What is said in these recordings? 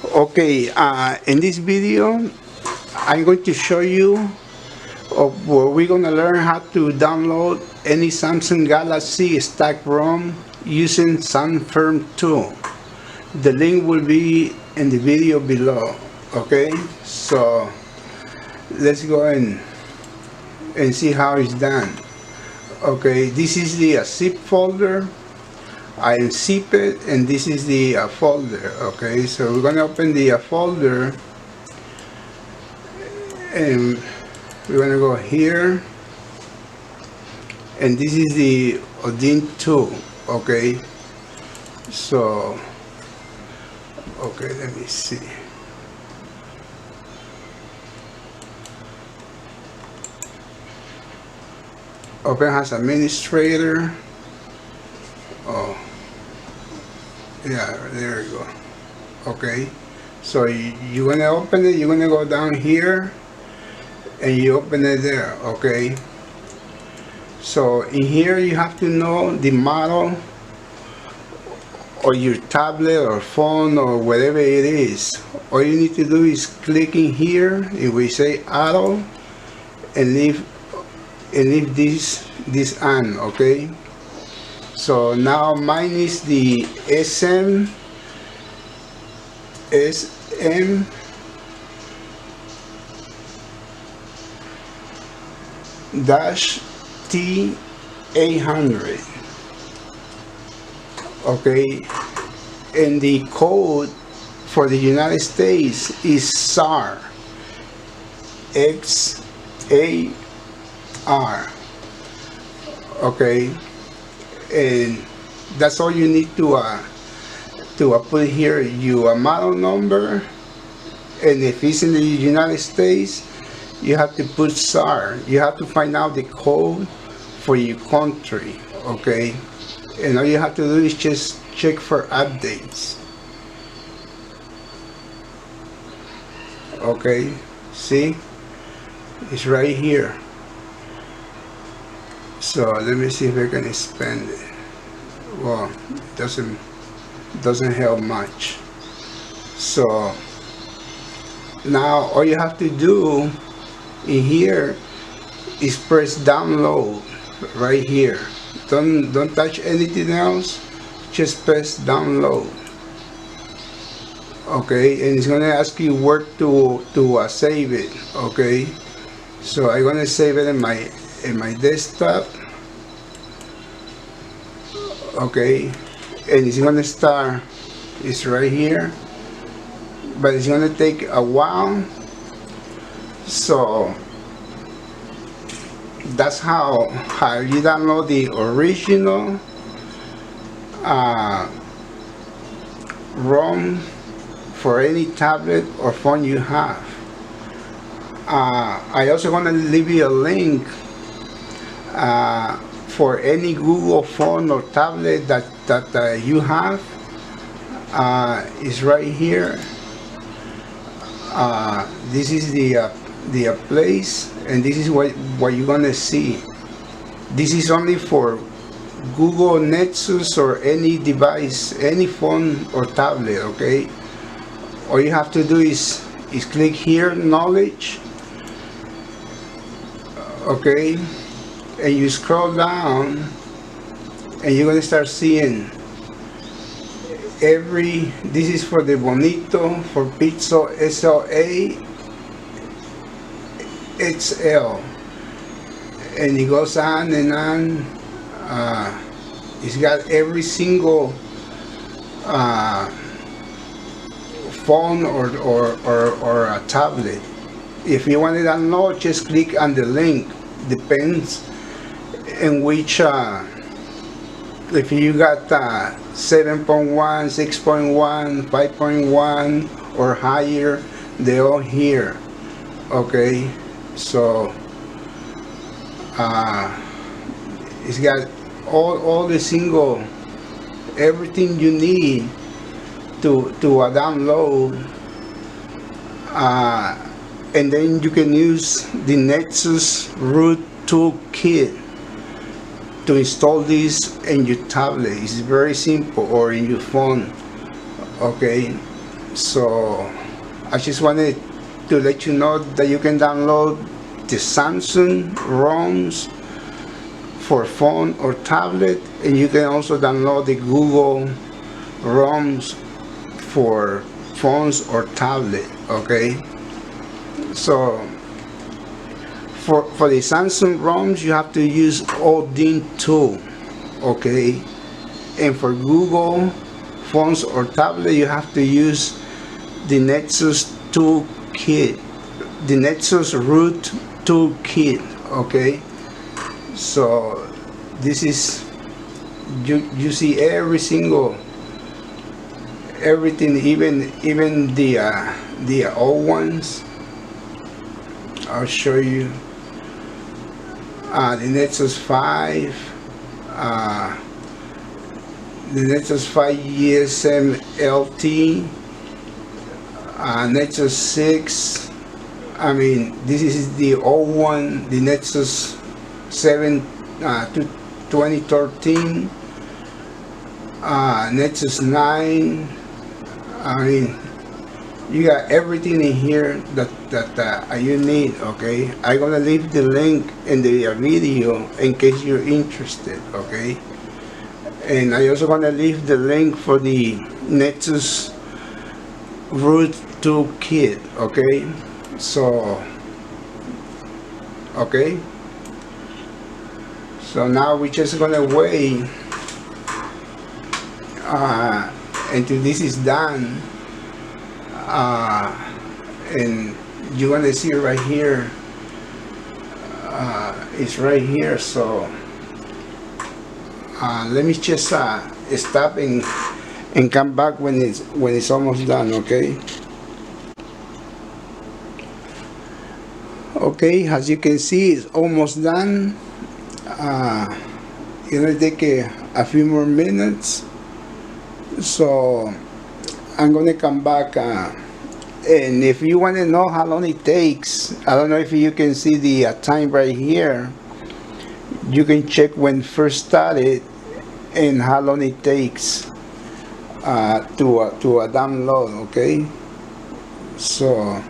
Okay, in this video, I'm going to show you where we're going to learn how to download any Samsung Galaxy stack ROM using SandFirm 2. The link will be in the video below. Okay, so let's go and see how it's done. Okay, this is the zip folder. I unzip it, and this is the folder. Okay, so we're gonna open the folder, and we're gonna go here, and this is the Odin 2. Okay, so okay, let me see. Open as administrator. Oh, yeah, there you go. Okay, so you're gonna open it, you're gonna go down here and you open it there. Okay, so in here you have to know the model or your tablet or phone or whatever it is. All you need to do is click in here and we say auto and leave this on. Okay, so now mine is the SM dash T800. Okay, and the code for the United States is SAR XAR. Okay, and that's all you need to put here your model number, and if it's in the United States you have to put SAR. You have to find out the code for your country. Okay, and all you have to do is just check for updates. Okay, see, it's right here. So let me see if I can expand it. Well, it doesn't help much. So now all you have to do in here is press download right here. Don't touch anything else, just press download. Okay, and it's gonna ask you where to save it. Okay, so I'm gonna save it in my desktop. Okay, and it's gonna start, it's right here, but it's gonna take a while. So that's how you download the original ROM for any tablet or phone you have. I also want to leave you a link for any Google phone or tablet that you have. Is right here. This is the place, and this is what you're gonna see. This is only for Google Nexus or any device, any phone or tablet. Okay, all you have to do is click here, knowledge. Okay, and you scroll down and you're gonna start seeing this is for the Bonito, for Pixel SLA XL, and it goes on and on. It's got every single phone or a tablet. If you want to download, just click on the link. Depends in which if you got 7.1, 6.1, 5.1 or higher, they're all here. Okay, so it's got all the single, everything you need to download, and then you can use the Nexus Root Toolkit to install this in your tablet. It's very simple, or in your phone. Okay, So I just wanted to let you know that you can download the Samsung ROMs for phone or tablet, and you can also download the Google ROMs for phones or tablet. Okay, so for the Samsung ROMs you have to use Odin 2. Okay, and for Google phones or tablet you have to use the Nexus Toolkit, the Nexus Root Toolkit. Okay, so this is, you see everything, even the old ones. I'll show you the Nexus 5, the Nexus 5 ESM LT, Nexus 6. I mean, this is the old one, the Nexus 7 2013, Nexus 9. I mean, you got everything in here that you need. Okay, I'm gonna leave the link in the video in case you're interested. Okay, and I also gonna leave the link for the Nexus Root Toolkit. Okay, so okay, so now we're just gonna wait until this is done, and you're gonna see it right here. It's right here. So let me just stop and come back when it's almost done. Okay. Okay, as you can see, it's almost done. It's gonna take a few more minutes. So I'm gonna come back, and if you want to know how long it takes, I don't know if you can see the time right here. You can check when first started and how long it takes to download. Okay, so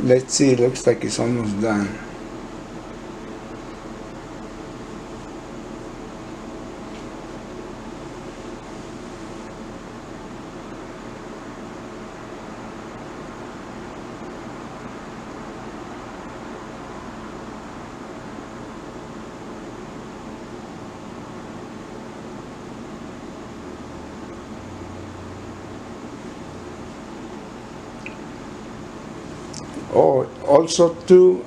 let's see. It looks like it's almost done. Oh, also too,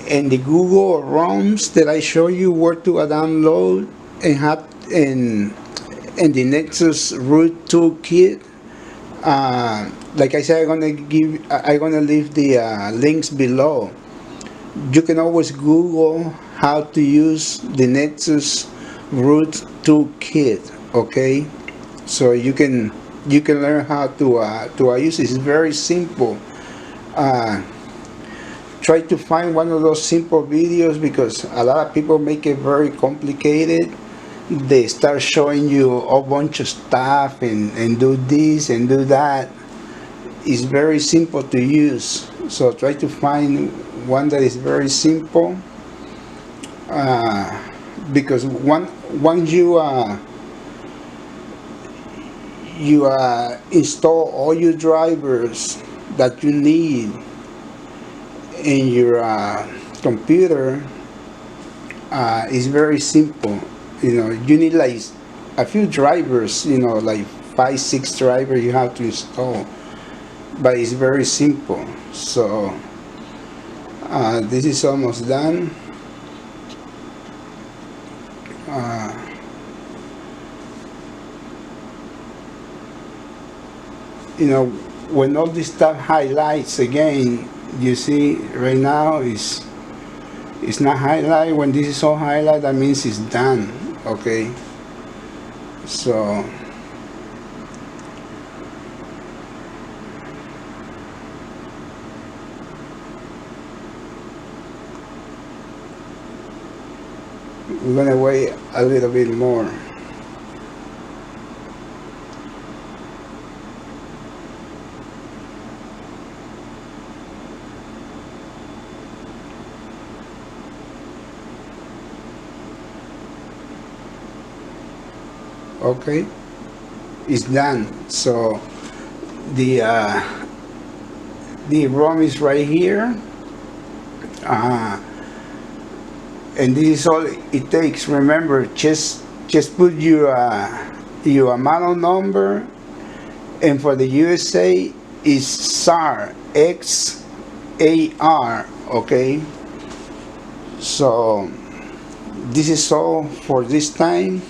in the Google ROMs that I show you where to download and have in the Nexus Root Toolkit. Like I said, I'm gonna leave the links below. You can always Google how to use the Nexus Root Toolkit. Okay, so you can learn how to use it. It's very simple. Try to find one of those simple videos, because a lot of people make it very complicated. They start showing you a bunch of stuff and do this and do that. It's very simple to use, so try to find one that is very simple, because once you install all your drivers that you need in your computer, it's very simple. You know, you need like a few drivers, you know, like 5-6 drivers you have to install, but it's very simple. So this is almost done. You know, when all this stuff highlights again, you see right now it's not highlight. When this is all highlight, that means it's done. Okay, so we're gonna wait a little bit more. Okay, it's done. So the ROM is right here, and this is all it takes. Remember, just put your model number, and for the USA is SAR, XAR. Okay, so this is all for this time.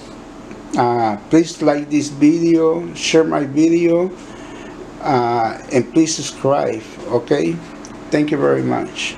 Please like this video, share my video, and please subscribe. Okay, thank you very much.